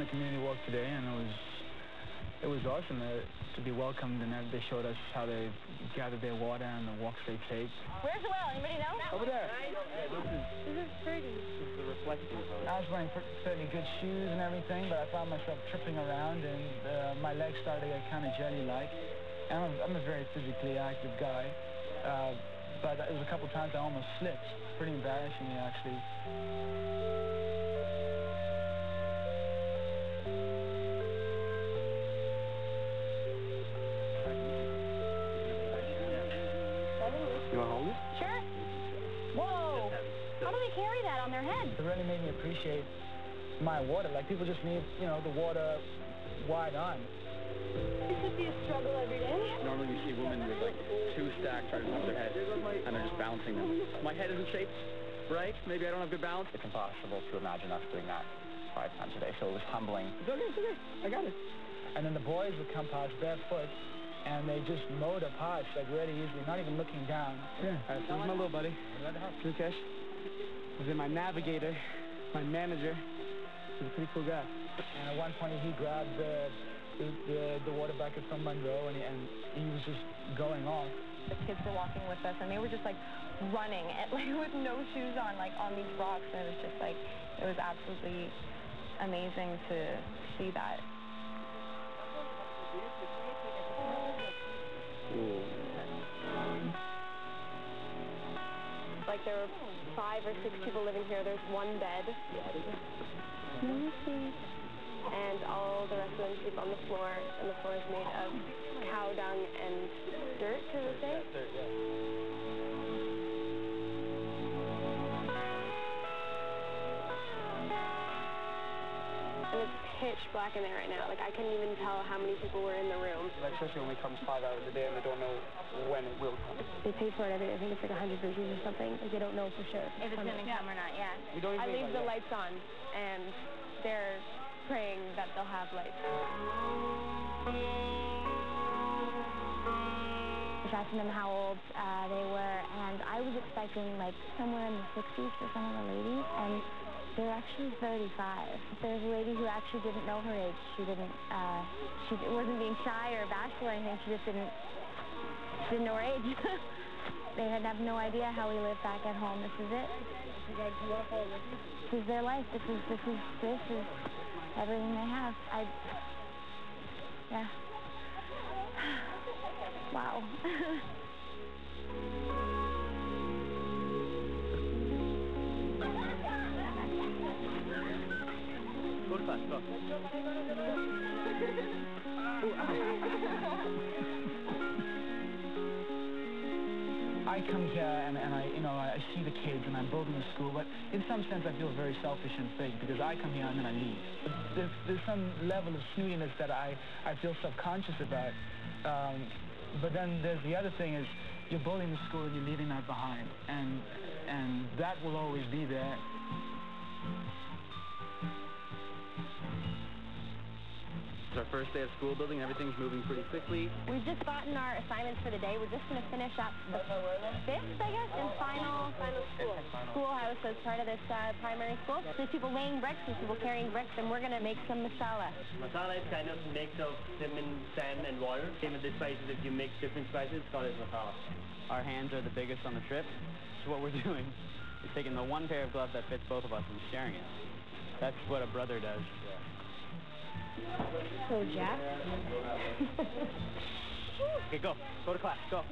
the community walk today, and it was awesome to be welcomed, and they showed us how they gathered their water and the walks they take. Where's the well? Anybody know? Over there. This is pretty. This is the reflection. I was wearing fairly good shoes and everything, but I found myself tripping around, and my legs started to get kind of jelly-like. And I'm a very physically active guy, but there was a couple times I almost slipped. Pretty embarrassingly, actually. You want to hold it? Sure. Whoa! How do they carry that on their head? It really made me appreciate my water. Like, people just need, you know, the water wide on. It could be a struggle every day. Normally you see women with like 2 stacks right above their head, and they're just balancing them. My head isn't shaped right. Maybe I don't have good balance. It's impossible to imagine us doing that 5 times a day, so it was humbling. It's okay, it's okay. I got it. And then the boys would come past barefoot, and they just mowed up past, like, really easily, not even looking down. Yeah, this is my little buddy, Lukesh. This is my navigator, my manager. He's a pretty cool guy. And at one point, he grabbed the water bucket from Monroe, and he was just going off. The kids were walking with us, and they were just, like, running like with no shoes on, like, on these rocks, and it was just, like, it was absolutely amazing to see that. Like, there were 5 or 6 people living here. There's 1 bed. And all the rest of them sleep on the floor, and the floor is made of cow dung and dirt, to this day. Dirt, yeah. And it's pitch black in there right now. Like, I couldn't even tell how many people were in the room. Electricity only comes 5 hours a day, and they don't know when it will come. They pay for it every day. I think it's like 100 rupees or something. Like, they don't know for sure. If it's going to come or not, yeah. We don't even I leave the lights on, and they're praying that they'll have lights. I was asking them how old they were, and I was expecting, like, somewhere in the 60s for some of the ladies, and they're actually 35. There's a lady who actually didn't know her age. She wasn't being shy or bashful or anything. She just didn't know her age. They have no idea how we live back at home. This is it. This is their life. This is everything they have. Yeah. Wow. Go to class, go. I come here and I see the kids and I'm building a school, but in some sense I feel very selfish and fake because I come here and then I leave. There's some level of snootiness that I feel subconscious about. But then there's the other thing is you're building the school and you're leaving that behind, and that will always be there. It's our first day of school building. Everything's moving pretty quickly. We've just gotten our assignments for the day. We're just going to finish up the 5th, I guess, and final schoolhouse as part of this primary school. There's people laying bricks, there's people carrying bricks, and we're going to make some masala. Masala is kind of a mix of cinnamon, sand, and water. Same with the spices. If you mix different spices, it's called as masala. Our hands are the biggest on the trip. So what we're doing is taking the 1 pair of gloves that fits both of us and sharing it. That's what a brother does. So, Jack? Okay, go. Go to class. Go.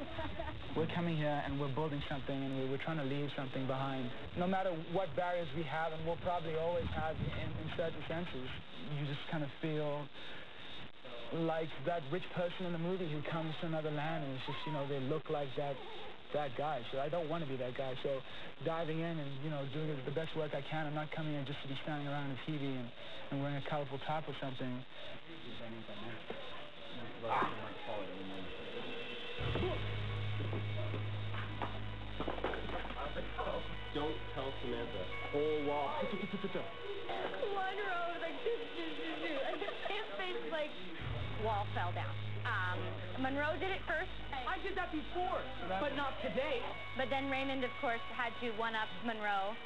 We're coming here and we're building something and we're trying to leave something behind. No matter what barriers we have, and we'll probably always have in certain senses, you just kind of feel like that rich person in the movie who comes to another land and it's just, they look like that guy. So I don't want to be that guy. So diving in and, doing the best work I can. I'm not coming in just to be standing around on TV and wearing a colorful top or something. Don't tell Samantha. Whole wall. Monroe, like, his face, like, wall fell down. Monroe did it first. I did that before, but not today. But then Raymond, of course, had to one-up Monroe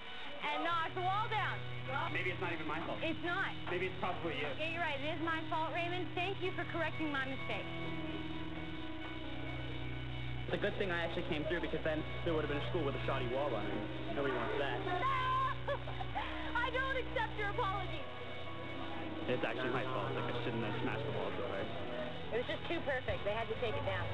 and knocked the wall down. Maybe it's not even my fault. It's not. Maybe it's probably you. Okay, you're right. It is my fault, Raymond. Thank you for correcting my mistake. It's a good thing I actually came through, because then there would have been a school with a shoddy wall on it. Nobody wants that. I don't accept your apology. It's actually my fault. Like, I shouldn't have smashed the wall so hard. It was just too perfect. They had to take it down.